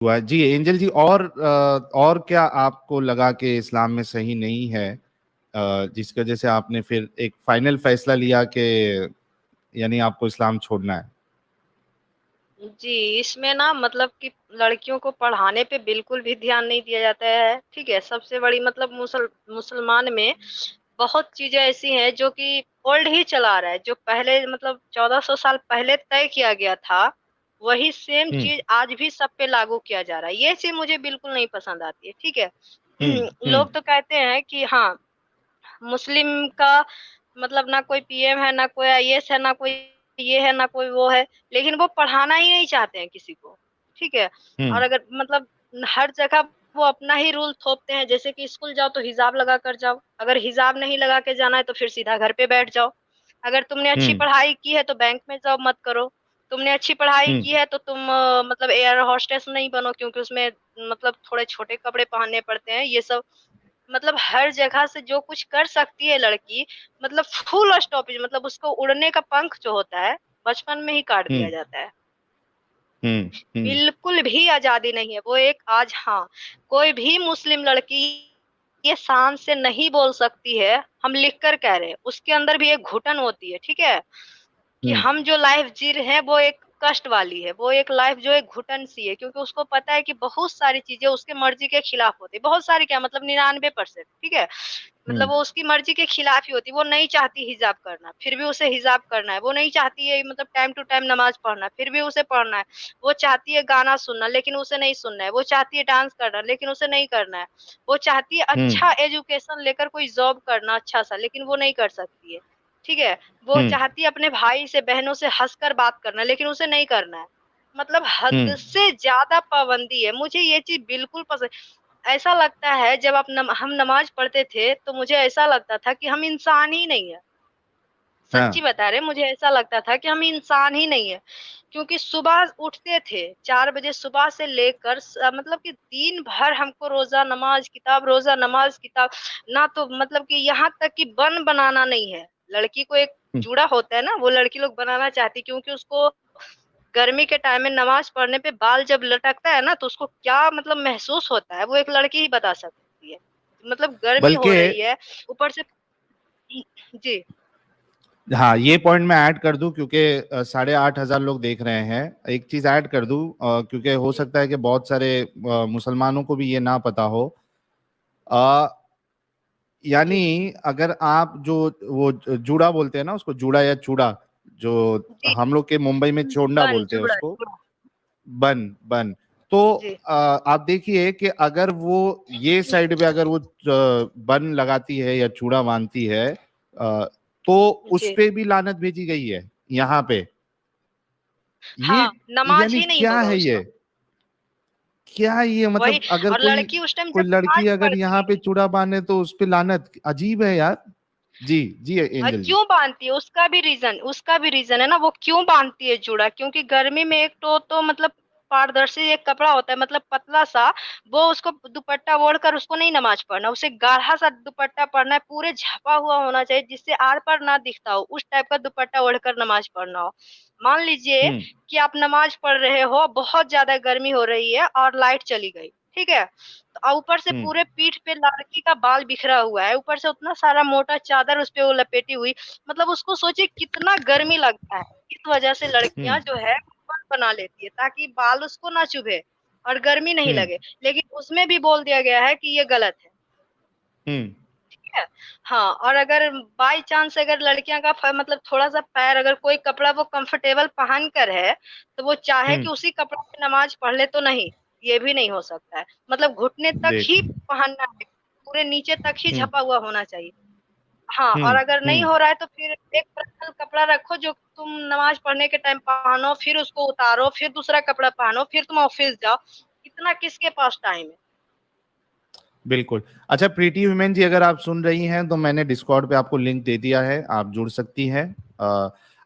हुआ जी। एंजल जी, और क्या आपको लगा कि इस्लाम में सही नहीं है, जिसकी वजह से आपने फिर एक फाइनल फैसला लिया कि यानी आपको इस्लाम छोड़ना है? जी, इसमें ना मतलब कि लड़कियों को पढ़ाने पे बिल्कुल भी ध्यान नहीं दिया जाता है, ठीक है? सबसे बड़ी मतलब मुसलमान में बहुत चीज़ें ऐसी हैं जो कि ओल्ड ही चला आ रहा है, जो पहले मतलब 1400 साल पहले तय किया गया था, वही सेम हम्म चीज़ आज भी सब पे लागू किया जा रहा है। ये चीज़ मुझे बिल्कुल नहीं पसंद आती है, ठीक है? हम्म लोग तो कहते हैं कि हाँ, मुस्लिम का मतलब ना कोई पीएम है, ना कोई आईएएस है, ना कोई ये है, ना कोई वो है, लेकिन वो पढ़ाना ही नहीं चाहते हैं किसी को, ठीक है? और हम्म अगर मतलब हर जगह वो अपना ही रूल थोपते हैं, जैसे कि स्कूल जाओ तो हिजाब लगा कर जाओ, अगर हिजाब नहीं लगा के जाना है तो फिर सीधा घर पे बैठ जाओ। अगर तुमने अच्छी हम्म पढ़ाई की है तो बैंक में जॉब मत करो, तुमने अच्छी पढ़ाई हम्म की है तो तुम मतलब एयर होस्टेस नहीं बनो, क्योंकि उसमें मतलब थोड़े छोटे कपड़े पहनने पड़ते हैं, ये सब मतलब हर जगह से जो कुछ कर सकती है लड़की, मतलब फुल स्टॉपेज, मतलब उसको उड़ने का पंख जो होता है बचपन में ही काट दिया हम्म जाता है। हम्म हम्म बिल्कुल भी आजादी नहीं है वो एक आज। हाँ, कोई भी मुस्लिम लड़की ये शान से नहीं बोल सकती है, हम लिख कर कह रहे हैं, उसके अंदर भी एक घुटन होती है, ठीक है? कि हम्म हम जो लाइफ जी रहे हैं वो एक कष्ट वाली है, वो एक लाइफ जो एक घुटन सी है, क्योंकि उसको पता है कि बहुत सारी चीजें उसके मर्जी के खिलाफ होती है, बहुत सारी क्या मतलब 99%, ठीक है? मतलब हम्म वो उसकी मर्जी के खिलाफ ही होती है, वो नहीं चाहती हिजाब करना फिर भी उसे हिजाब करना है, वो नहीं चाहती है मतलब टाइम टू टाइम नमाज पढ़ना फिर भी उसे पढ़ना है, वो चाहती है गाना सुनना लेकिन उसे नहीं सुनना है, वो चाहती है डांस करना लेकिन उसे नहीं करना है, वो चाहती है हम्म अच्छा एजुकेशन लेकर कोई जॉब करना अच्छा सा, लेकिन वो नहीं कर सकती है, ठीक है? वो हम्म चाहती है अपने भाई से बहनों से हंसकर बात करना, लेकिन उसे नहीं करना है। मतलब हद हम्म से ज्यादा पाबंदी है, मुझे ये चीज बिल्कुल पसंद। ऐसा लगता है जब हम नमाज पढ़ते थे तो मुझे ऐसा लगता था कि हम इंसान ही नहीं है। सच्ची हाँ बता रहे, मुझे ऐसा लगता था कि हम इंसान ही नहीं है, क्योंकि सुबह उठते थे 4 बजे, सुबह से लेकर मतलब कि दिन भर हमको रोजा नमाज किताब, रोजा नमाज किताब, ना तो मतलब कि यहाँ तक कि बन बनाना नहीं है। लड़की को एक हम्म जूड़ा होता है ना, वो लड़की लोग बनाना चाहती, क्योंकि उसको गर्मी के टाइम में नमाज पढ़ने पे बाल जब लटकता है ना तो उसको क्या मतलब महसूस होता है, वो एक लड़की ही बता सकती है। मतलब गर्मी हो बल्कि रही है ऊपर से। जी। हाँ, ये पॉइंट मैं ऐड कर दूं क्योंकि 8,500 लोग देख रहे हैं। एक चीज ऐड कर दूं, क्योंकि हो जी। सकता है कि बहुत सारे मुसलमानों को भी ये ना पता हो। अ, जी। यानी अगर आप जो वो जूड़ा बोलते हैं ना, उसको जूड़ा या चूड़ा, जो जी। हम लोग के मुंबई में चोंडा बन बोलते हैं जुड़ा उसको, जुड़ा। बन बन। तो जी। आप देखिए कि अगर वो ये साइड पे अगर वो बन लगाती है या चूड़ा बांधती है, तो उस जी। पे भी लानत भेजी गई है यहाँ पे। ये हाँ, नमाज यानी ही नहीं क्या होगा है ये? उसका। क्या ये वही। मतलब, अगर और कोई लड़की उस टाइम कोई जब लड़की नमाज अगर पढ़ती यहाँ पे है, चूड़ा बांधे तो उस पे लानत? अजीब है यार। जी जी एंजल जी। क्यों बांधती है उसका भी रीजन है ना, वो क्यों बांधती है जूड़ा, क्योंकि गर्मी में एक तो मतलब पारदर्शी एक कपड़ा होता है मतलब पतला सा, वो उसको दुपट्टा ओढ़कर उसको नहीं नमाज पढ़ना, उसे गाढ़ा सा दुपट्टा पढ़ना है, पूरे झपा हुआ होना चाहिए जिससे आर पार ना दिखता हो, उस टाइप का दुपट्टा ओढ़कर नमाज पढ़ना हो। मान लीजिए हम्म कि आप नमाज पढ़ रहे हो, बहुत ज्यादा गर्मी हो रही है और लाइट चली गई, ठीक है? तो ऊपर से हम्म पूरे पीठ पे लड़की का बाल बिखरा हुआ है, ऊपर से उतना सारा मोटा चादर उस पे वो लपेटी हुई, मतलब उसको सोचिए कितना गर्मी लगता है। इस वजह से लड़कियां हम्म जो है बन बना लेती है ताकि बाल उसको ना चुभे और गर्मी नहीं हम्म लगे, लेकिन उसमें भी बोल दिया गया है कि ये गलत है, हम्म ठीक है? हाँ, और अगर बाई चांस अगर लड़कियां का मतलब थोड़ा सा पैर अगर कोई कपड़ा वो कंफर्टेबल पहन कर है, तो वो चाहे कि हम्म उसी कपड़े में नमाज पढ़ ले तो नहीं, ये भी नहीं हो सकता है, मतलब घुटने तक देख। ही पहनना है, पूरे नीचे तक ही हम्म झपा हुआ होना चाहिए। हाँ, और हम्म अगर नहीं हम्म हो रहा है तो फिर एक पर्सनल कपड़ा रखो जो तुम नमाज पढ़ने के टाइम पहनो, फिर उसको उतारो, फिर दूसरा कपड़ा पहनो, फिर तुम ऑफिस जाओ। इतना किसके पास टाइम है? बिल्कुल। अच्छा प्रीति वुमेन जी, अगर आप सुन रही हैं तो मैंने डिस्कॉर्ड पे आपको लिंक दे दिया है, आप जुड़ सकती हैं।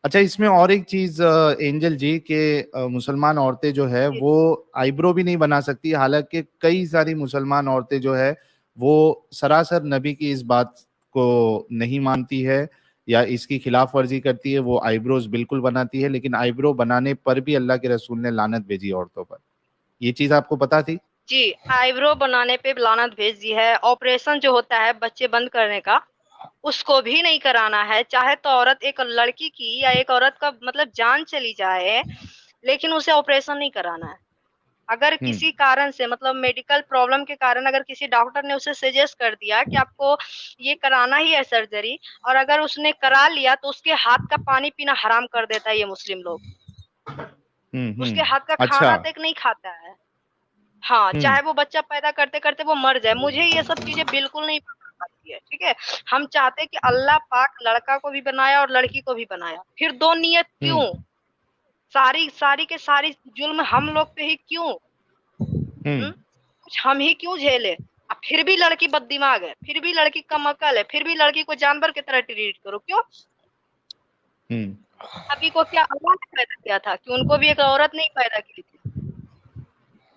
अच्छा, इसमें और एक चीज एंजल जी के, मुसलमान औरतें जो है जी। वो आईब्रो भी नहीं बना सकती, हालांकि कई सारी मुसलमान औरतें जो है वो सरासर नबी की इस बात को नहीं मानती है या इसकी खिलाफ वर्जी करती है। वो आईब्रोज बिल्कुल बनाती है, लेकिन आईब्रो बनाने पर भी अल्लाह के रसूल ने लानत भेजी औरतों पर। ये चीज आपको पता थी? जी, आईब्रो बनाने पे लानत भेज दी है। ऑपरेशन जो होता है बच्चे बंद करने का, उसको भी नहीं कराना है। चाहे तो औरत, एक लड़की की या एक औरत का मतलब जान चली जाए, लेकिन उसे ऑपरेशन नहीं कराना है। अगर हम्म। किसी कारण से मतलब मेडिकल प्रॉब्लम के कारण अगर किसी डॉक्टर ने उसे सजेस्ट कर दिया कि आपको ये कराना ही है सर्जरी, और अगर उसने करा लिया तो उसके हाथ का पानी पीना हराम कर देता है ये मुस्लिम लोग। उसके हाथ का अच्छा। खाना तक नहीं खाता है। हाँ, हम्म। चाहे वो बच्चा पैदा करते-करते वो मर जाए। मुझे ये सब चीज़ें बिल्कुल नहीं पसंद आती है, ठीक है? हम चाहते हैं कि अल्लाह पाक लड़का को भी बनाया और लड़की को भी बनाया। फिर 2 नियत क्यों? हम्म। सारी सारी के सारी जुल्म हम लोग पे ही क्यों? हम्म। हुँ? कुछ हम ही क्यों झेलें? फिर भी लड़की बददिमाग है, फिर भी लड़की कम अकल है, फिर भी लड़की को जानवर की तरह ट्रीट करो, क्यों? हम्म। सभी को क्या अल्लाह ने पैदा किया था कि उनको भी एक औरत ने ही पैदा की थी?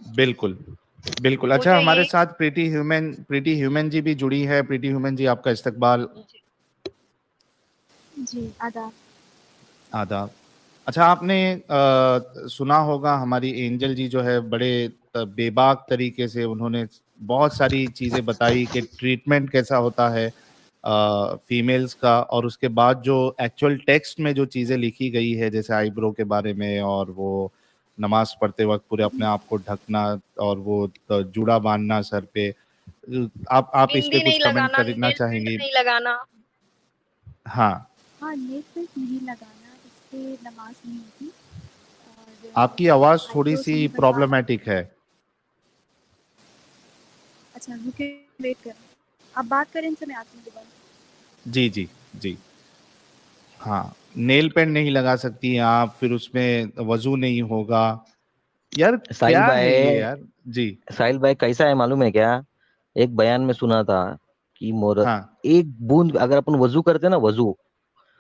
बिल्कुल, बिल्कुल। अच्छा, मुझे हमारे यही साथ प्रीति ह्यूमन जी भी जुड़ी है। प्रीति ह्यूमन जी, आपका इस्तकबाल। जी, जी, आदाब। आदाब। अच्छा, आपने सुना होगा हमारी एंजल जी जो है बड़े बेबाक तरीके से उन्होंने बहुत सारी चीज़ें बताई कि ट्रीटमेंट कैसा होता है फीमेल्स का, और उसके बाद जो एक्चुअल टेक्स्ट में जो चीज़ें लिखी गई है जैसे आईब्रो के बारे में, और वो नमाज पढ़ते वक्त पूरे अपने आप को ढकना, और वो जूड़ा बांधना सर पे। आप इस पे बिंदी कुछ नहीं कमेंट लगाना, करना नेल पेंट चाहेंगी? नहीं लगाना। हाँ। हाँ, नेल पेंट नहीं लगाना, इससे नमाज़ नहीं होती। आपकी और आवाज़ थोड़ी आईब्रोज़ सी नहीं बनवाना। प्रॉब्लमेटिक है। अच्छा, रुकिए, वेट करें। आप बात करें, इनसे मैं आती हूँ दोबारा। जी जी जी। हाँ, नेल पेंट नहीं लगा सकती हैं आप, फिर उसमें वजू नहीं होगा। यार साहिल क्या है ये भाई, यार? जी। साहिल भाई कैसा है मालूम है क्या? एक बयान में सुना था कि मोर हाँ। एक बूंद अगर अपन वजू करते हैं ना, वजू,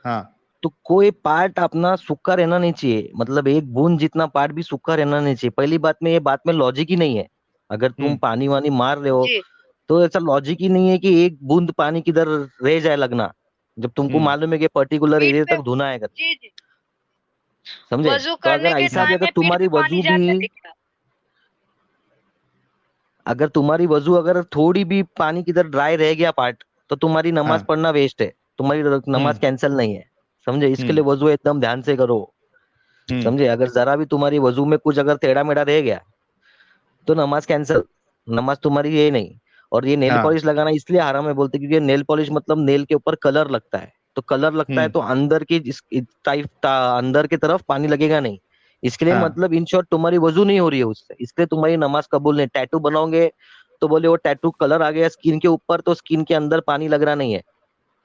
हाँ। तो कोई पार्ट अपना सूखा रहना नहीं चाहिए। मतलब एक बूंद जितना पार्ट भी सूखा रहना नहीं चाहिए। पहली बात में, ये बात में लॉजिक ही नहीं है। अगर तुम हम्म। पानी वानी मार रहे हो जी, तो ऐसा लॉजिक ही नहीं है कि एक बूंद पानी किधर रह जाए लगना, जब तुमको हम्म। मालूम है कि पर्टिकुलर पीठ एरिया पे। तक धोना है अगर। जी, जी। समझे? वज़ू तो अगर करने के ऐसा भी, टाइम अगर में पीठ तुम्हारी पे पानी वजू भी, जाता है क्या? अगर तुम्हारी वजू अगर थोड़ी भी पानी किधर ड्राई रह गया पार्ट, तो तुम्हारी नमाज हाँ। पढ़ना वेस्ट है। तुम्हारी नमाज हम्म। कैंसिल नहीं है। समझे? इसके लिए हम्म। वजू एकदम ध्यान से करो। हम्म। समझे? अगर जरा भी तुम्हारी वजू में कुछ अगर टेढ़ा मेढ़ा रह गया तो नमाज कैंसिल। नमाज तुम्हारी ये नहीं। और ये नेल हाँ। पॉलिश लगाना इसलिए हराम है बोलते, क्योंकि नेल पॉलिश मतलब नेल के ऊपर कलर लगता है। तो कलर लगता है हम्म। तो अंदर की टाइप अंदर की तरफ पानी लगेगा नहीं। इसके लिए हाँ। मतलब इन शॉर्ट तुम्हारी वजू नहीं हो रही है उससे, इसलिए तुम्हारी नमाज कबूल नहीं। टैटू बनाओगे तो बोले वो टैटू कलर आ गया स्किन के ऊपर, तो स्किन के अंदर पानी लग रहा नहीं है।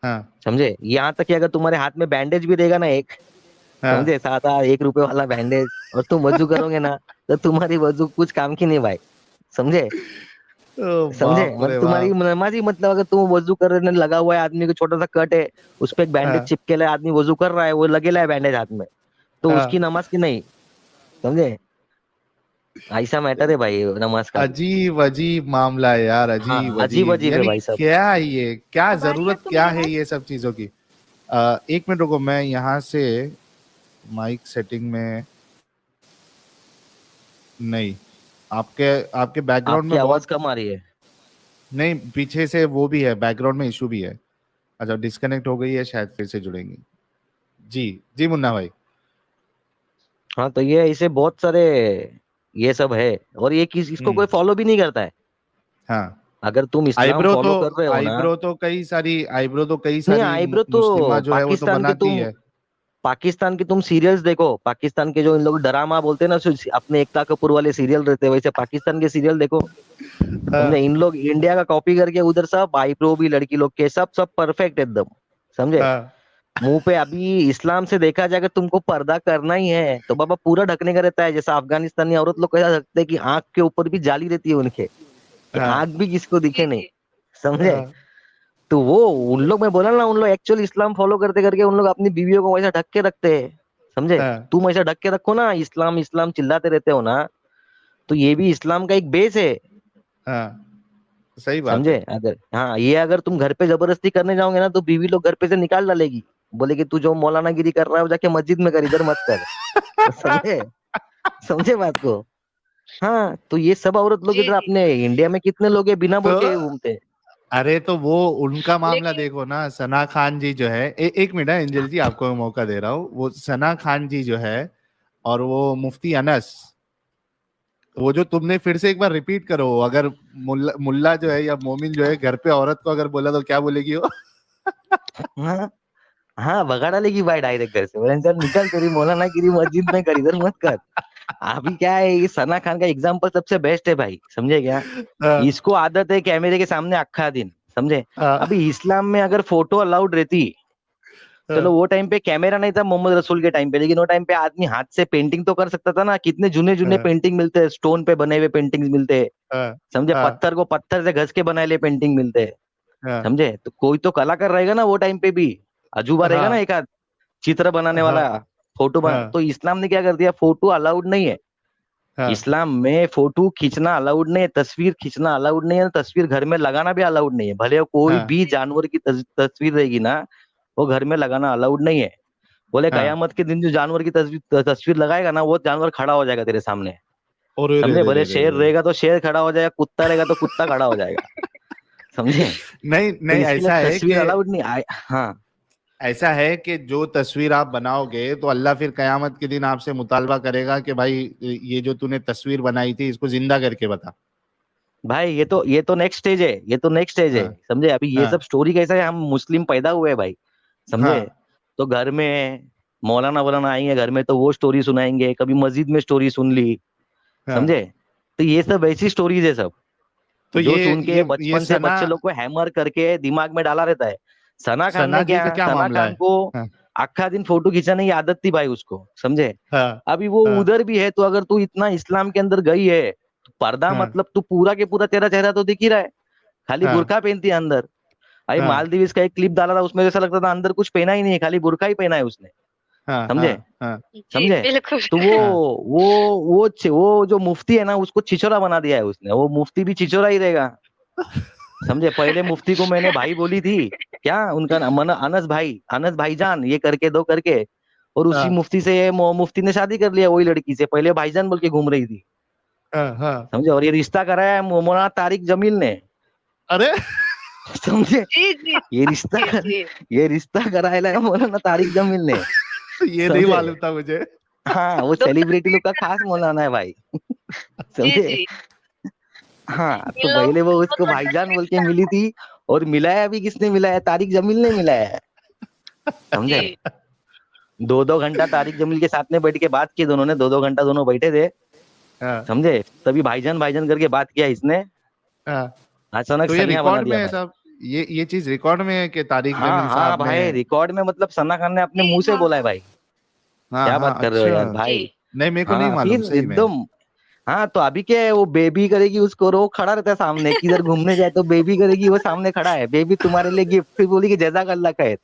हाँ। समझे? यहाँ तक कि अगर तुम्हारे हाथ में बैंडेज भी रहेगा ना एक, हाँ। समझे, 7 1 रुपए वाला बैंडेज, और तुम वजू करोगे ना, तो तुम्हारी वजू कुछ काम की नहीं भाई। समझे? ओ समझे? बाप मतलब रे तुम्हारी बाप। नमाज ही, मतलब अगर तुम वजू करने लगा हुआ है, आदमी को छोटा सा कट है, उस पे एक बैंडेज हाँ। चिपके है, आदमी वजू कर रहा है, वो लगेला है बैंडेज हाथ में, तो उसकी हाँ। नमाज की नहीं। समझे? ऐसा मैटर है भाई नमाज का भी। अजीब अजीब मामला है यार, हाँ, अजीब अजीब अजीब। अजीब है यानी भाई सब। क्या है ये, क्या अब आ रही है जरूरत आपको क्या मेरी है आवाज़? ये सब चीजों की? 1 मिनट रुको, मैं यहाँ से माइक सेटिंग में। नहीं, आपके आपके बैकग्राउंड आपकी में आवाज बहुत। कम आ रही है। नहीं, पीछे से वो भी है, बैकग्राउंड में इशू भी है। अच्छा, डिस्कनेक्ट हो गई है, शायद फिर से जुड़ेंगी। जी। जी मुन्ना भाई। हाँ, तो ये ऐसे बहुत सारे ये सब है। और ये इसको हम्म। कोई फॉलो भी नहीं करता है। हाँ। अगर तुम इस्लाम आईब्रो तो फॉलो कर रहे हो ना। आईब्रो तो कई नहीं, सारी आईब्रो तो मुस्लिमा जो है वो तो पाकिस्तान के बनाती तुम है। पाकिस्तान की तुम सीरियल्स देखो। पाकिस्तान के जो इन लोग ड्रामा बोलते हैं ना, अपने एकता कपूर वाले सीरियल रहते हैं, वैसे पाकिस्तान के सीरियल देखो। समझे? हाँ। इन लोग इंडिया का कॉपी करके उधर सब आईब्रो भी लड़की लोग के सब सब परफेक्ट एकदम। समझे? हाँ। मुंह पे अभी इस्लाम से देखा जाए, अगर तुमको पर्दा करना ही है तो बाबा पूरा ढकने का रहता है। जैसा अफगानिस्तानी औरत लोग कैसा ढकते हैं कि आंख के ऊपर भी जाली रहती है उनके, कि हाँ। आंख भी किसको जी, दिखे नहीं। जी। समझे? हाँ। तो वो उन लोग, मैं बोला ना, उन लोग एक्चुअली इस्लाम फॉलो करते करके उन लोग अपनी बीवियों को वैसा ढक के रखते हैं। समझे? हाँ। तुम ऐसा ढक के रखो ना, इस्लाम इस्लाम चिल्लाते रहते हो ना, तो ये भी इस्लाम का एक बेस है। हाँ। सही बात समझे? है। अगर हाँ, ये अगर तुम घर पे जबरदस्ती करने जाओगे ना, तो बीवी लोग घर पे से निकाल डालेगी। बोले कि तू जो मौलाना गिरी कर रहा है वो जाके मस्जिद में कर, इधर मत कर। समझे? समझे बात को? हाँ, तो ये सब औरत लोग जी इधर जी। अपने इंडिया में कितने लोग है बिना बुर्के के तो घूमते हैं। अरे तो वो उनका मामला लेकिन देखो ना, सना खान जी जो है, एक मिनट है एंजल जी, आपको मैं मौका दे रहा हूँ। वो सना खान जी जो है और वो मुफ्ती अनस, वो जो तुमने फिर से एक बार रिपीट करो, अगर मुल्ला मुल्ला जो है या मोमिन जो है घर पे औरत को अगर बोला तो क्या बोलेगी वो? हाँ हाँ, भगा डालेगी भाई डायरेक्ट घर से, बोले चल निकल, तेरी मौलाना गिरी मस्जिद में कर, इधर मत कर। अभी क्या है, ये सना खान का एग्जाम्पल सबसे बेस्ट है भाई, समझे क्या। हाँ, इसको आदत है कैमरे के सामने अक्खा दिन, समझे। हाँ, अभी इस्लाम में अगर फोटो अलाउड रहती, चलो हाँ, वो टाइम पे कैमरा नहीं था मोहम्मद रसूल के टाइम पे, लेकिन वो टाइम पे आदमी हाथ से पेंटिंग तो कर सकता था ना। कितने जुने जुने हाँ, पेंटिंग मिलते हैं, स्टोन पे बने हुए पेंटिंग्स मिलते हैं, हाँ, समझे। हाँ, पत्थर को पत्थर से घस के बनाए हुए पेंटिंग मिलते हैं, हाँ, समझे। तो कोई तो कलाकार रहेगा ना वो टाइम पे भी, अजूबा रहेगा ना हाँ, एक आध चित्र बनाने हाँ, वाला, फोटो बना। हाँ, तो इस्लाम ने क्या कर दिया, फोटो अलाउड नहीं है। हाँ, इस्लाम में फोटो खींचना अलाउड नहीं है, तस्वीर खींचना अलाउड नहीं है, तस्वीर घर में लगाना भी अलाउड नहीं है। भले वो कोई हाँ, भी जानवर की तस्वीर रहेगी ना, वो घर में लगाना अलाउड नहीं है। बोले हाँ। कयामत के दिन जो जानवर की तस्वीर लगाएगा ना, वो जानवर खड़ा हो जाएगा तेरे सामने, और रे समझे। रे भले रे रे शेर रे। रहेगा तो शेर खड़ा हो जाएगा, कुत्ता रहेगा तो कुत्ता खड़ा हो जाएगा, समझे। नहीं तो नहीं, इसके लिए ऐसा है तस्वीर कि अलाउड नहीं हाँ ऐसा है कि जो तस्वीर आप बनाओगे तो अल्लाह फिर कयामत के दिन आपसे मुतालबा करेगा कि भाई ये जो तूने तस्वीर बनाई थी इसको जिंदा करके बता। भाई, ये तो नेक्स्ट स्टेज है, ये तो नेक्स्ट स्टेज है, हाँ, समझे। अभी ये सब हाँ, स्टोरी कैसा है, हम मुस्लिम पैदा हुए हैं भाई, समझे। हाँ, तो घर में मौलाना वौलाना आएंगे घर में, तो वो स्टोरी सुनाएंगे, कभी मस्जिद में स्टोरी सुन ली, हाँ। समझे। तो ये सब ऐसी स्टोरीज है सब, तो जो सुन के ये बचपन से सना बच्चे लोग को हैमर करके दिमाग में डाला रहता है। सना खान सना ने जी का क्या, क्या सना मामला खान है? को हाँ, आखा दिन फोटो खींचाने की आदत थी भाई उसको, समझे। हाँ, अभी वो हाँ, उधर भी है, तो अगर तू इतना इस्लाम के अंदर गई है, तो पर्दा हाँ, मतलब तू पूरा के पूरा तेरा चेहरा तो दिख ही रहा है, खाली हाँ, बुरखा पहनती है अंदर। अभी हाँ, मालदीव का एक क्लिप डाला था, उसमें ऐसा लगता था अंदर कुछ पहना ही नहीं है, खाली बुरखा ही पहना है उसने, हाँ, हाँ, समझे। हाँ, जी समझे। बिल्कुल। तो वो हाँ, वो वो जो मुफ्ती है ना, उसको छिछोरा बना दिया है उसने, वो मुफ्ती भी छिछोरा ही रहेगा, समझे। पहले मुफ्ती को मैंने भाई बोली थी, क्या उनका नाम अनस भाई, अनस भाईजान ये करके दो करके, और उसी हाँ, मुफ्ती से मुफ्ती ने शादी कर लिया वही लड़की से, पहले भाईजान बोल के घूम रही थी, हाँ, हाँ। समझे। और ये रिश्ता कराया है मौलाना तारिक जमील ने, अरे समझे। जी जी ये रिश्ता जी कर जी ये रिश्ता कराया है मौलाना तारिक जमील ने, ये नहीं समझे। मालूम था मुझे। हाँ, वो दो सेलिब्रिटी लोग का खास मौलाना है भाई, जी समझे। जी। हाँ, तो इन लोग पहले वो वो उसको तो भाईजान बोल के डरते मिली थी, और मिलाया भी किसने मिलाया, तारिक जमील ने मिलाया है, समझे। जी 2-2 घंटा तारिक जमील के साथ में बैठ के बात की दोनों ने, 2-2 घंटा दोनों बैठे थे, हाँ, समझे। तभी भाईजान भाईजान करके बात किया इसने, हाँ। अचानक तो ये सैया बना रिकॉर्ड में दिया है भाई। सब, ये चीज रिकॉर्ड में है कि तारिक हाँ जमील हाँ साहब ने? भाई, रिकॉर्ड में, मतलब सना खान ने अपने जी मुंह से हाँ बोला है हाँ भाई। हाँ, क्या हाँ, बात कर रहे हो यार अच्छा। जी भाई। नहीं, मेरे को नहीं हाँ, मालूम फिर सही में। एकदम। हाँ, तो अभी क्या है, वो बेबी करेगी उसको, रो खड़ा रहता है सामने, किधर घूमने जाए तो बेबी करेगी, वो सामने खड़ा है, बेबी तुम्हारे लिए गिफ्ट, फिर बोली कि जज़ाक अल्लाह खैर।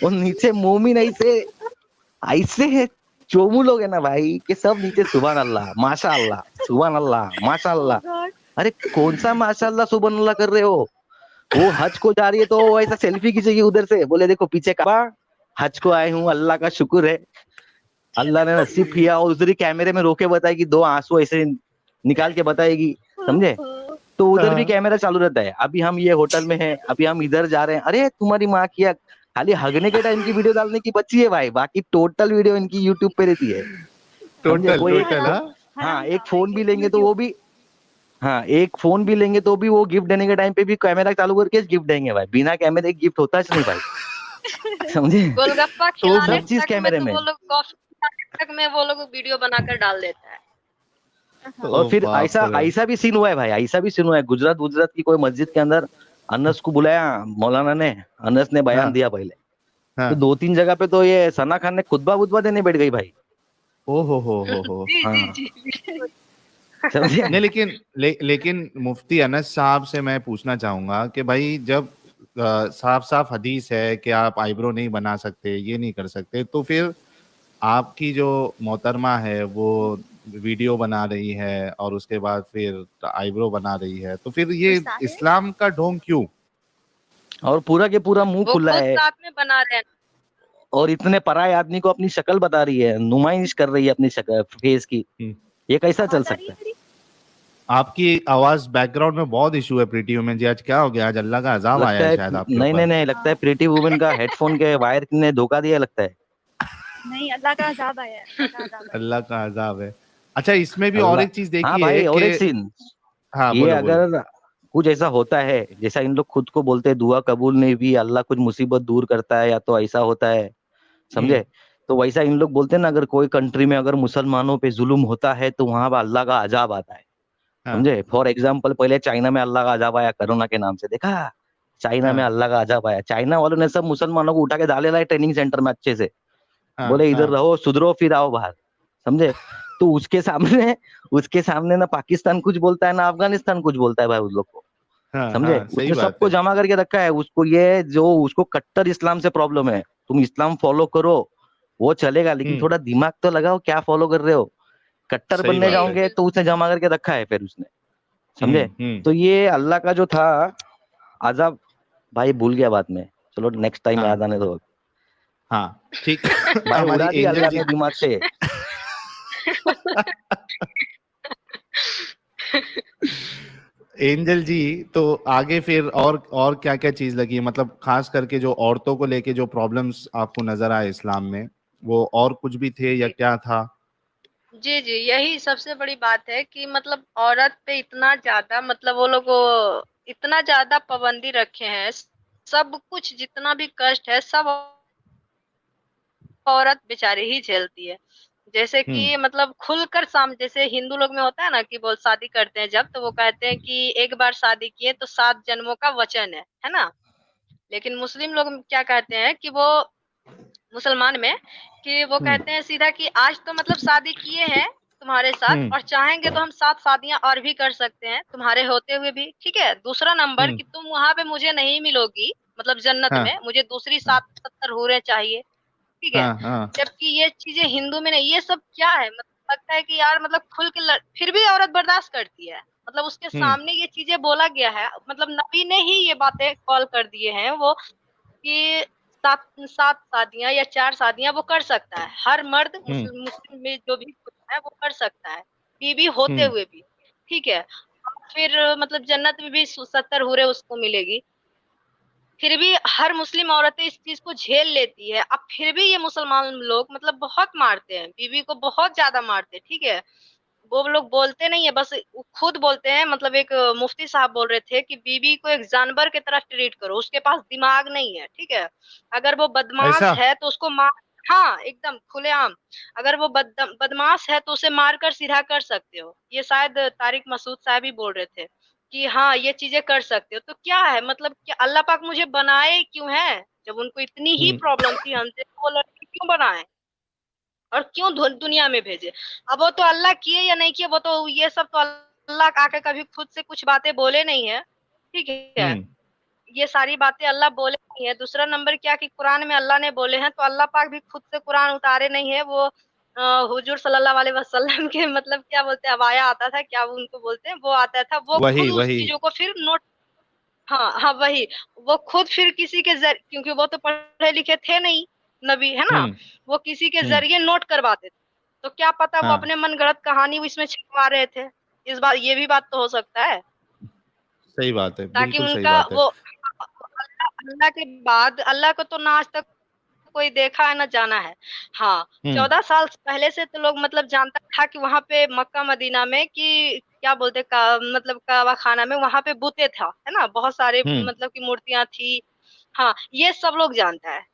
और नीचे मोमिन ऐसे ऐसे है, चोमू लोग है ना भाई, कि सब नीचे सुभान अल्लाह माशा अल्लाह, सुभान अल्लाह माशा ओह अल्लाह। गॉड। अरे कौन सा माशा अल्लाह सुभान अल्लाह कर रहे हो। वो हज को जा रही है तो वो ऐसा सेल्फी खींचेगी उधर से, बोले देखो पीछे काबा, हज को आए हूँ, अल्लाह का शुक्र है, अल्लाह ने नसीब किया। और उधर ही कैमरे में रोके बताएगी, दो आंसू ऐसे निकाल के बताएगी, समझे। तो उधर भी हाँ, कैमरा चालू रहता है। अभी हम ये होटल में हैं, अभी हम इधर जा रहे हैं, अरे तुम्हारी माँ किया, खाली हगने के टाइम की वीडियो डालने की बची है भाई, बाकी टोटल वीडियो इनकी यूट्यूब पे रहती है, समझे। टोटल कोई एक टोटल, हराम हाँ। हाँ, हराम एक फोन कमाएंगे भी लेंगे तो यूट्यूब। वो भी, हाँ, एक फोन भी लेंगे तो भी वो गिफ्ट देने के टाइम पे भी कैमरा चालू करके गिफ्ट देंगे भाई, बिना कैमरे के गिफ्ट होता नहीं भाई, समझे। गोलगप्पा तो खिलाने सब चीज तक में कैमरे तो में। वो लोग कॉफी तक में वो लोग वीडियो बनाकर डाल देता है। हाँ। और ओ फिर बाप ऐसा रे। ऐसा भी सीन हुआ है भाई, ऐसा भी सीन हुआ है, गुजरात गुजरात की कोई मस्जिद के अंदर अनस को बुलाया मौलाना ने, अनस ने बयान हाँ, दिया पहले। तो हाँ। 2-3 जगह पे तो ये सना खान ने खुतबा वुतबा देने बैठ गई भाई। ओ हो। जी जी हाँ, जी बिल्कुल। समझे। नहीं, लेकिन मुफ्ती अनस साहब से मैं पूछना चाहूंगा कि भाई जब साफ साफ हदीस है कि आप आईब्रो नहीं बना सकते, ये नहीं कर सकते, तो फिर आपकी जो मोहतरमा है वो वीडियो बना रही है और उसके बाद फिर आईब्रो बना रही है, तो फिर ये गुस्सा है। इस्लाम का ढोंग क्यों? और पूरा के पूरा मुंह वो खुला खुद है, साथ में बना रहे हैं। और इतने पराये आदमी को अपनी शक्ल बता रही है, नुमाइश कर रही है अपनी शक्ल फेस की, हम्म, ये कैसा चल आवाज आ रही सकता है है। मेरी? आपकी आवाज बैकग्राउंड में बहुत इशू है प्रीति वुमेन जी, आज क्या हो गया? आज अल्लाह का अजाब आया लगता है है शायद आपके नहीं ऊपर। नहीं नहीं, लगता है प्रीति वुमेन का हेडफोन के वायर ने धोखा दिया लगता है। नहीं, अल्लाह का अजाब आया है, अल्लाह का अजाब आया है। अल्लाह का अजाब है। अच्छा, इसमें भी और अल्लाह। एक चीज हाँ देखिए भाई, और कि एक सीन, हाँ, ये बोलो बोलो। अगर कुछ ऐसा होता है जैसा इन लोग खुद को बोलते हैं दुआ कबूल नहीं हुई, अल्लाह कुछ मुसीबत दूर करता है या तो ऐसा होता है, समझे? तो वैसा इन लोग बोलते हैं ना, अगर कोई कंट्री में अगर मुसलमानों पे जुल्म होता है तो वहां पर अल्लाह का अजाब आता है, हाँ समझे? फॉर एग्जाम्पल, पहले चाइना में अल्लाह का अजाब आया कोरोना के नाम से, देखा? चाइना में हाँ अल्लाह का अजाब आया, चाइना वालों ने सब मुसलमानों को उठा के डाले लाए ट्रेनिंग सेंटर में अच्छे से, हाँ बोले इधर हाँ रहो, सुधरो, फिर आओ बाहर, समझे? तो उसके सामने ना पाकिस्तान कुछ बोलता है ना अफगानिस्तान कुछ बोलता है भाई उस लोग को, हाँ समझे? हाँ, सही उसने बात सबको है। जमा करके रखा है, उसको ये जो उसको कट्टर इस्लाम से प्रॉब्लम है, तुम इस्लाम फॉलो करो वो चलेगा, लेकिन हम्म, थोड़ा दिमाग तो लगाओ, क्या फॉलो कर रहे हो? कट्टर सही बनने जी बात है। जाओगे तो उसने जमा करके रखा है फिर उसने, समझे? हम्म। तो ये अल्लाह का जो था अजाब, भाई भूल गया बाद में, चलो नेक्स्ट टाइम हाँ याद आने दो। हाँ, ठीक। भाई हमारी उड़ा दिया एंजल अल्लाह जी। ने दिमाग से। एंजल जी, तो आगे फिर और क्या क्या चीज लगी, मतलब खास करके जो औरतों को लेके जो प्रॉब्लम्स आपको नजर आए इस्लाम में, वो और कुछ भी थे या जी क्या था? जी जी, यही सबसे बड़ी बात है कि मतलब औरत पे इतना ज्यादा मतलब वो लोग इतना ज्यादा पाबंदी रखे हैं। सब कुछ जितना भी कष्ट है सब औरत बेचारी ही झेलती है। जैसे हम्म कि मतलब खुलकर जैसे हिंदू लोग में होता है ना कि बोल शादी करते हैं जब, तो वो कहते हैं कि एक बार शादी किए तो 7 जन्मों का वचन है ना? लेकिन मुस्लिम लोग क्या कहते हैं कि वो मुसलमान में कि वो हम्म कहते हैं सीधा कि आज तो मतलब शादी किए हैं तुम्हारे साथ, हम्म और चाहेंगे तो हम 7 शादियां और भी कर सकते हैं तुम्हारे होते हुए भी, ठीक है? दूसरा नंबर हम्म। कि तुम वहां पे मुझे नहीं मिलोगी, मतलब जन्नत हाँ में मुझे दूसरी 7 70 हूरें चाहिए, ठीक है? हाँ हाँ। जबकि ये चीजें हिंदू में नहीं। ये सब क्या है? मतलब लगता है कि यार मतलब खुल के फिर भी औरत बर्दाश्त करती है। मतलब उसके हम्म सामने ये चीजें बोला गया है, मतलब नबी ने ही ये बातें कॉल कर दिए हैं वो कि 7 शादियां या 4 शादियां वो कर सकता है। हर मर्द हम्म मुस्लिम में जो भी है वो कर सकता है, बीवी होते हम्म हुए भी, ठीक है? और फिर मतलब जन्नत में भी 70 हूरें उसको मिलेगी। फिर भी हर मुस्लिम औरतें इस चीज को झेल लेती है। अब फिर भी ये मुसलमान लोग मतलब बहुत मारते हैं, बीवी को बहुत ज्यादा मारते हैं, ठीक है? वो लोग बोलते नहीं है, बस वो खुद बोलते हैं। मतलब एक मुफ्ती साहब बोल रहे थे कि बीवी को एक जानवर की तरह ट्रीट करो, उसके पास दिमाग नहीं है, ठीक है? अगर वो ऐसा। बदमाश है तो उसको मार, हाँ एकदम खुलेआम। अगर वो बदमाश है तो उसे मारकर सीधा कर सकते हो। ये शायद तारिक मसूद साहब ही बोल रहे थे कि हाँ ये चीजें कर सकते हो। तो क्या है मतलब कि अल्लाह पाक मुझे बनाए क्यों है? जब उनको इतनी ही हम्म प्रॉब्लम थी हमसे, तो वो लड़की क्यों बनाए और क्यों दुनिया में भेजे? अब वो तो अल्लाह किए या नहीं किए, वो तो ये सब तो अल्लाह आके कभी खुद से कुछ बातें बोले नहीं है, ठीक है? हम्म ये सारी बातें अल्लाह बोले नहीं है। दूसरा नंबर क्या कि कुरान में अल्लाह ने बोले हैं, तो अल्लाह पाक भी खुद से कुरान उतारे नहीं है। वो हुजूर सल्लल्लाहु अलैहि वसल्लम के मतलब क्या बोलते हैं, अबाया आता था, क्या वो उनको बोलते हैं, वो आता था, वो खुद वही उस वही। चीजों को फिर नोट, हाँ हाँ वही, वो खुद फिर किसी के क्योंकि वो तो पढ़े लिखे थे नहीं, नबी है ना? हम्म वो किसी के हम्म। जरिए नोट करवाते थे। तो क्या पता वो हाँ, अपने मनगढ़ंत कहानी इसमें छुपा रहे थे। इस बार ये भी बात तो हो सकता है, सही बात है, ताकि बिल्कुल सही उनका बात है। वो अल्लाह के बाद अल्लाह को तो ना आज तक कोई देखा है ना जाना है। हाँ, हम्म 14 साल पहले से तो लोग मतलब जानता था कि वहां पे मक्का मदीना में कि क्या बोलते का मतलब काबा खाना में वहां पे बुते था, है ना? बहुत सारे हम्म मतलब की मूर्तियां थी। हाँ, ये सब लोग जानता है।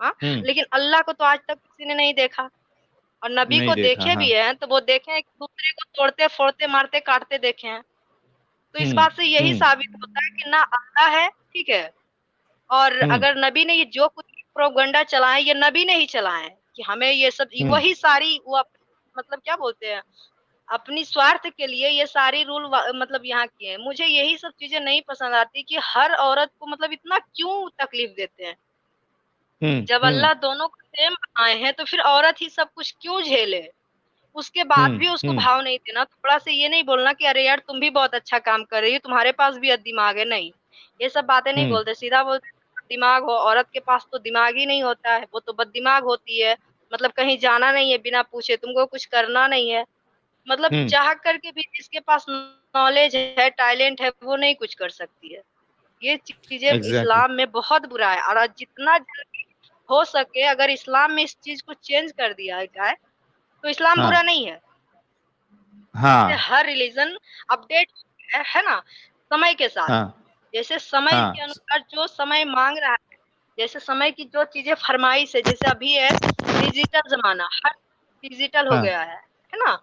हाँ, हम्म। लेकिन अल्लाह को तो आज तक किसी ने नहीं देखा। और नबी नहीं को देखा, देखे हाँ। भी हैं तो वो देखे हैं एक दूसरे को तोड़ते फोड़ते मारते काटते देखे हैं। तो इस बात से यही हम्म साबित होता है कि ना अल्लाह है, ठीक है? और हम्म अगर नबी ने ये जो कुछ प्रोपगंडा चलाए, ये नबी ने ही चलाए हैं कि हमें ये सब हम्म वही सारी वो मतलब क्या बोलते हैं, अपनी स्वार्थ के लिए ये सारी रूल मतलब यहाँ किए हैं। मुझे यही सब चीजें नहीं पसंद आती कि हर औरत को मतलब इतना क्यों तकलीफ देते हैं। जब हम्म अल्लाह दोनों को सेम बनाए हैं तो फिर औरत ही सब कुछ क्यों झेले? उसके बाद भी उसको हम्म। भाव नहीं देना, थोड़ा सा ये नहीं बोलना कि अरे यार तुम भी बहुत अच्छा काम कर रही हो, तुम्हारे पास भी दिमाग है, नहीं। ये सब बातें नहीं हम्म बोलते, सीधा बोलते दिमाग हो। औरत के पास तो दिमाग ही नहीं होता है, वो तो बददिमाग होती है। मतलब कहीं जाना नहीं है बिना पूछे, तुमको कुछ करना नहीं है। मतलब हम्म। चाह करके भी जिसके पास नॉलेज है, टैलेंट है, वो नहीं कुछ कर सकती है। ये चीजें एग्जैक्टली। इस्लाम में बहुत बुरा है, और जितना जल्दी हो सके अगर इस्लाम में इस चीज को चेंज कर दिया जाए तो इस्लाम हाँ बुरा नहीं है। हाँ हर रिलीजन अपडेट है ना समय के साथ। हाँ जैसे समय हाँ के अनुसार जो समय मांग रहा है, जैसे समय की जो चीजें फरमाइश है, जैसे अभी है डिजिटल जमाना, हर डिजिटल हो हाँ। गया है ना।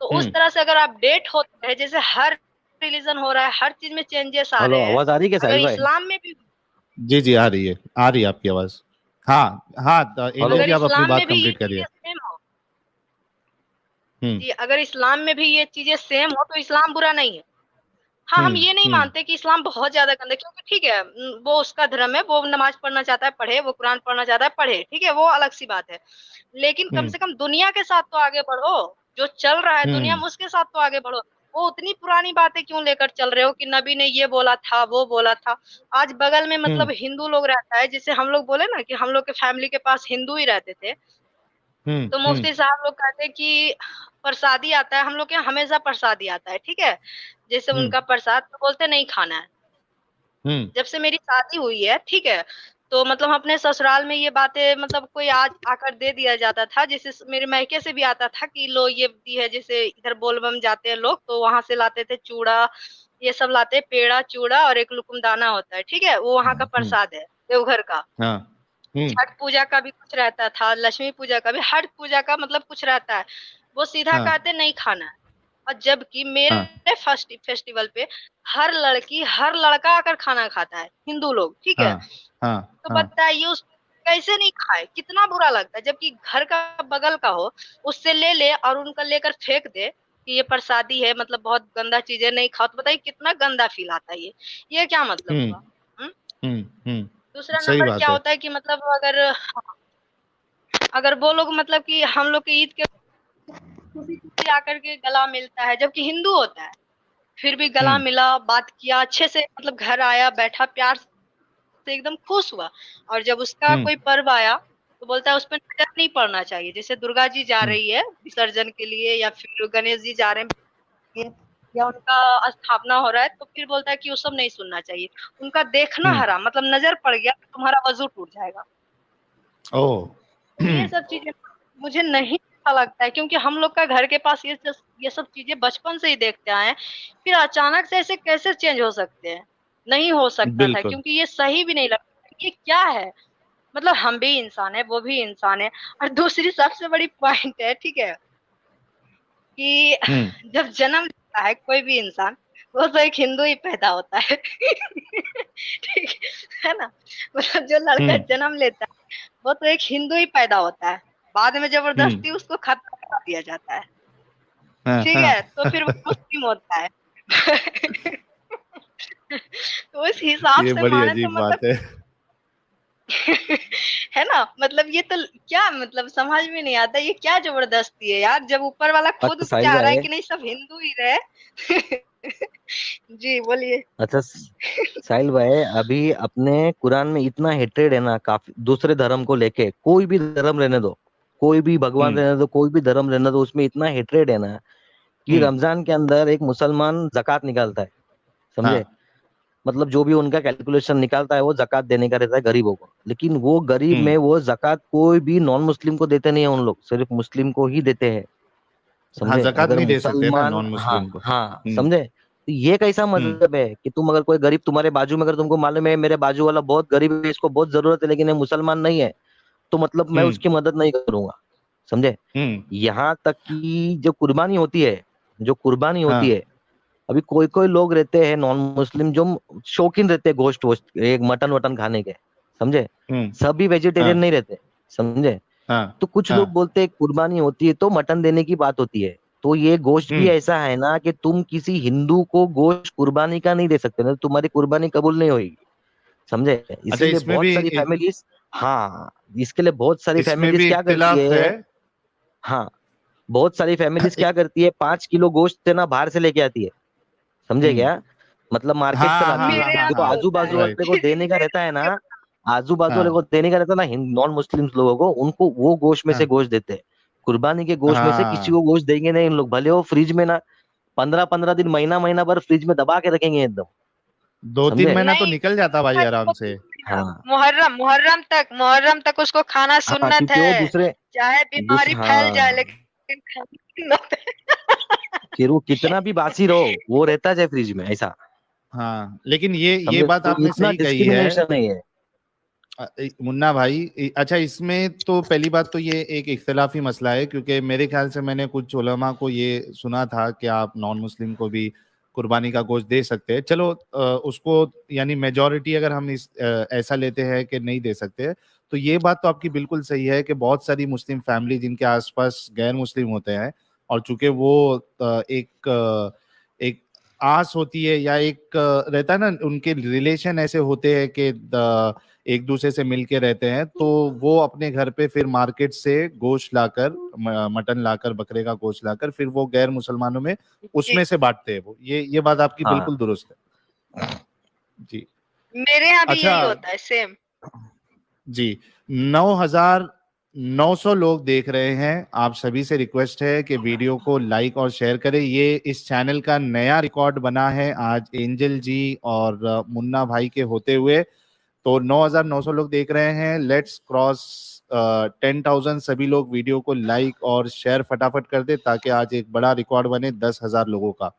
तो उस तरह से अगर अपडेट होते हैं, जैसे हर रिलीजन हो रहा है, हर चीज में चेंजेस आ हेलो, रहे हैं, आवाज आ रही है क्या अगर साहिल भाई? इस्लाम में भी जी जी, आ रही है आपकी आवाज। हाँ हाँ, एंजल हेलो। अगर जी आप अपनी इस्लाम बात में भी ये कंप्लीट करिए। चीजें सेम हो, हम्म जी अगर इस्लाम में भी ये चीजें सेम हो तो इस्लाम बुरा नहीं है। हाँ, हम ये नहीं हम्म। मानते कि इस्लाम बहुत ज्यादा गंदा है, क्योंकि ठीक है वो उसका धर्म है, वो नमाज पढ़ना चाहता है पढ़े, वो कुरान पढ़ना चाहता है पढ़े, ठीक है, वो अलग सी बात है। लेकिन कम हम्म से कम दुनिया के साथ तो आगे बढ़ो, जो चल रहा है दुनिया हम्म में उसके साथ तो आगे बढ़ो। वो उतनी पुरानी बातें क्यों लेकर चल रहे हो कि नबी ने ये बोला था, वो बोला था। आज बगल में हम्म मतलब हिंदू लोग रहता है, जैसे हम लोग बोले ना कि हम लोग के फैमिली के पास हिंदू ही रहते थे, तो हम्म मुफ्ती साहब लोग कहते हैं कि प्रसादी आता है, हम लोग के यहाँ हमेशा प्रसादी आता है, ठीक है, जैसे हम्म उनका प्रसाद तो बोलते नहीं खाना है। हम्म जब से मेरी शादी हुई है, ठीक है, तो मतलब हम अपने ससुराल में ये बातें मतलब कोई आज आकर दे दिया जाता था, जैसे मेरे मायके से भी आता था कि लो ये दी है, जैसे इधर बोलबम जाते हैं लोग तो वहां से लाते थे चूड़ा, ये सब लाते हैं, पेड़ा चूड़ा और एक लुकुम दाना होता है, ठीक है, वो वहां का प्रसाद है देवघर का। हाँ छठ पूजा का भी कुछ रहता था, लक्ष्मी पूजा का भी, हर पूजा का मतलब कुछ रहता है, वो सीधा हाँ कहते नहीं खाना है। और जबकि हाँ मेरे फर्स्ट फेस्टिवल पे हर लड़की हर लड़का आकर खाना खाता है, हिंदू लोग, ठीक हाँ है। हाँ तो हाँ बताइए उस कैसे नहीं खाए, कितना बुरा लगता है, जबकि घर का बगल का हो उससे ले ले और उनका लेकर फेंक दे कि ये प्रसादी है, मतलब बहुत गंदा चीजें नहीं खाओ, तो बताइए कितना गंदा फील आता है। ये क्या मतलब हम्म हुआ? हम्म? दूसरा सही नंबर बात क्या है। होता है कि मतलब अगर अगर वो लोग मतलब कि हम लोग के ईद के खुशी खुशी आकर के गला मिलता है, जबकि हिंदू होता है, फिर भी गला हम्म मिला, बात किया अच्छे से, मतलब घर आया बैठा प्यार से एकदम खुश हुआ। और जब उसका हम्म कोई पर्व आया तो बोलता है उस पर नजर नहीं पड़ना चाहिए, जैसे दुर्गा जी जा हम्म रही है विसर्जन के लिए या फिर गणेश जी जा रहे हैं या उनका स्थापना हो रहा है, तो फिर बोलता है कि वो सब नहीं सुनना चाहिए, उनका देखना हम्म। हराम, मतलब नजर पड़ गया तो तुम्हारा वजू टूट जाएगा। ओ तो ये सब चीजें मुझे नहीं अच्छा लगता है, क्योंकि हम लोग का घर के पास ये सब चीजें बचपन से ही देखते आए हैं, फिर अचानक से ऐसे कैसे चेंज हो सकते हैं? नहीं हो सकता था, बिल्कुल। क्योंकि ये सही भी नहीं लगता, ये क्या है? मतलब हम भी इंसान है, वो भी इंसान है। और दूसरी सबसे बड़ी पॉइंट है, ठीक है, कि हम्म जब जन्म लेता है कोई भी इंसान, वो तो एक हिंदू ही पैदा होता है ठीक है ना, मतलब जो लड़का हम्म जन्म लेता है वो तो एक हिंदू ही पैदा होता है, बाद में हम्म जबरदस्ती उसको खत्म करा दिया जाता है, हाँ ठीक हाँ है, तो फिर वो मुस्लिम होता है तो उस हिसाब ये से बड़ी माने तो अजीब मतलब बात है। है ना, मतलब ये तो क्या, मतलब समझ में नहीं आता, ये क्या जबरदस्ती है यार, जब ऊपर वाला खुद अच्छा साहिल चाह रहा है भाई। कि नहीं सब हिंदू ही रहे जी बोलिए। अच्छा साहिल भाई, अभी अपने कुरान में इतना हेट्रेड है ना, काफी दूसरे धर्म को लेके, कोई भी धर्म रहने दो, कोई भी भगवान हम्म रहने दो, कोई भी धर्म रहने दो, उसमें इतना हेट्रेड है ना कि हम्म रमजान के अंदर एक मुसलमान जकात निकालता है, समझे? हाँ मतलब जो भी उनका कैलकुलेशन निकालता है वो जकात देने का रहता है गरीबों को, लेकिन वो गरीब हम्म में वो जकात कोई भी नॉन मुस्लिम को देते नहीं है, उन लोग सिर्फ मुस्लिम को ही देते हैं, हाँ, समझे? ज़कात अगर नहीं दे सकते ना मुसलमान, नॉन हाँ मुस्लिम को। हाँ, समझे? तो ये कैसा हम्म मजहब है कि तुम अगर कोई गरीब तुम्हारे बाजू में, अगर तुमको मालूम है मेरे बाजू वाला बहुत गरीब है, इसको बहुत जरूरत है, लेकिन ये मुसलमान नहीं है, तो मतलब मैं हम्म उसकी मदद नहीं करूंगा, समझे? हम्म यहाँ तक कि जो कुर्बानी होती है, जो कुर्बानी होती हाँ है, अभी कोई कोई लोग रहते हैं नॉन मुस्लिम जो शौकीन रहते हैं गोश्त वोश्त, एक मटन वटन खाने के, समझे? हम्म सभी वेजिटेरियन हाँ नहीं रहते, समझे? हाँ तो कुछ लोग हाँ बोलते हैं कुर्बानी होती है तो मटन देने की बात होती है, तो ये गोश्त भी हम्म ऐसा है ना कि तुम किसी हिंदू को गोश्त कुर्बानी का नहीं दे सकते ना, तुम्हारी कुर्बानी कबूल नहीं होगी, समझे? अच्छा, इसीलिए बहुत सारी फैमिलीज, हाँ, इसके लिए बहुत सारी इसमें फैमिलीज भी क्या करती इख्तिलाफ है। है, हाँ, बहुत सारी फैमिलीज क्या करती है, 5 किलो गोश्त है ना बाहर से लेके आती है, समझे हम्म क्या? मतलब मार्केट से हाँ लाती हाँ है, हाँ मेरे हाँ यहाँ देखो भी हाँ आजू होता बाजू है वाले राइट। को देने का रहता है ना, आजू बाजू वाले को हाँ देने का रहता है ना, नॉन मुस्लिम्स लोगों को, उनको वो गोश्त में से हाँ गोश्त देते हैं, कुर्बानी के गोश्त में से किसी हाँ को गोश्त देंगे नहीं इन लोग, भले वो फ्रिज में ना 15-15 दिन, महीना भर फ्रिज में दबा के रखेंगे एकदम। 2-3 समझे? महीना तो नहीं, निकल जाता भाई आराम से। हाँ मुहर्रम तक उसको खाना हाँ, सुन्नत क्योंकि वो है, दूसरे चाहे बीमारी फैल जाए हाँ, लेकिन खाना सुन्नत है। फिर वो कितना भी बासी रहो वो रहता है फ्रिज में ऐसा। हाँ, लेकिन ये समझे? बात तो आपने इतना सही कही है डिस्क्रिमिनेशन है ये। मुन्ना भाई। अच्छा, इसमें तो पहली बात तो ये एक इख्तिलाफी मसला है, क्योंकि मेरे ख्याल से मैंने कुछ उलमा को ये सुना था कि आप नॉन मुस्लिम को भी कुर्बानी का गोश्त दे सकते हैं। चलो उसको यानी मेजॉरिटी अगर हम ऐसा लेते हैं कि नहीं दे सकते, तो ये बात तो आपकी बिल्कुल सही है कि बहुत सारी मुस्लिम फैमिली जिनके आसपास गैर मुस्लिम होते हैं, और चूंकि वो एक आस होती है या एक रहता है ना, उनके रिलेशन ऐसे होते हैं कि एक दूसरे से मिलके रहते हैं, तो वो अपने घर पे फिर मार्केट से गोश्त लाकर, मटन लाकर, बकरे का गोश्त लाकर, फिर वो गैर मुसलमानों में उसमें से बांटते हैं। वो ये बात आपकी हाँ बिल्कुल दुरुस्त है जी। मेरे यहाँ भी अच्छा यही होता है सेम। जी, 9,900 लोग देख रहे हैं। आप सभी से रिक्वेस्ट है कि वीडियो को लाइक और शेयर करें। ये इस चैनल का नया रिकॉर्ड बना है आज एंजल जी और मुन्ना भाई के होते हुए। तो 9,900 लोग देख रहे हैं। Let's cross 10,000। सभी लोग वीडियो को लाइक और शेयर फटाफट कर दे ताकि आज एक बड़ा रिकॉर्ड बने 10,000 लोगों का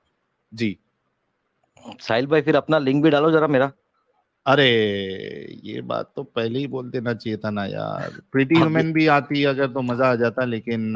जी। साहिल भाई, फिर अपना लिंक भी डालो जरा मेरा। अरे ये बात तो पहले ही बोल देना चाहिए था ना यार। प्रीटी अब ह्यूमन भी आती अगर तो मजा आ जाता, लेकिन